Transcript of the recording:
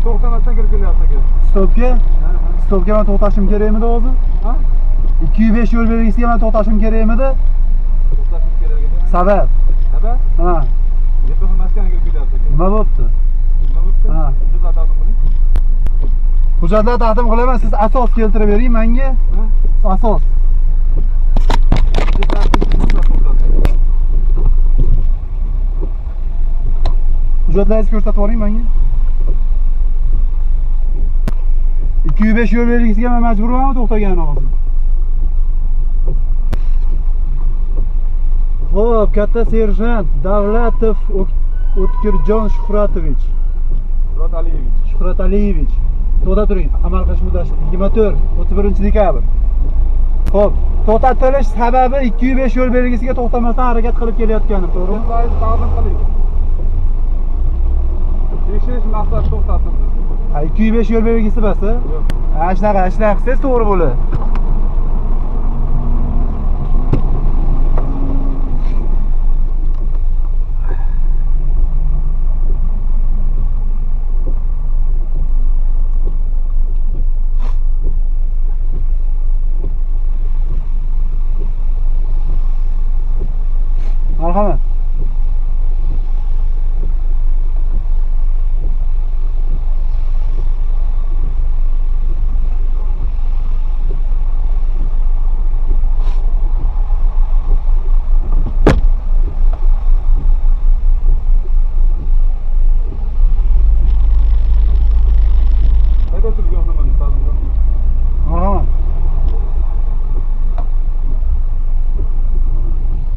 to'xtamasdan kirib kelyapti aka. Stopga? Stopga men to'xtashim kerakmidi hozir? Ha? 205 yo'l belgisiga men to'xtashim kerakmidi? To'xtashim kerak edi. Sabab? Sabab? Ha. To'xtamasdan kirib kelyapti aka. Nima bo'pti? Nima bo'pti? Ha. Hujjatlar taqdim qiling. Hujjatlar taqdim qilaman, siz asos keltirib bering menga. Ha? Asos. Hujjatlaringizni ko'rsatib yuboring menga. 205 yo'l belgisiga men majburmanmi to'xtaganim hozir? Xo'p, katta serjant Davlatov O'tkirjon Shuhratovich. Shuhrat Aliyevich. To'xta turing, amal qilish muddati 24, 31-dekabr. Xo'p, to'xtatilish sababi 205 yo'l belgisiga to'xtamasdan harakat qilib kelayotganim, to'g'rimi? Taqdim qiling. Tekshirish maqsadida to'xtatdim. Ha, 205 yo'l belgisi bas-a? Yo'q. Ha, shunaqa qilsangiz to'g'ri bo'ladi. Marhamat.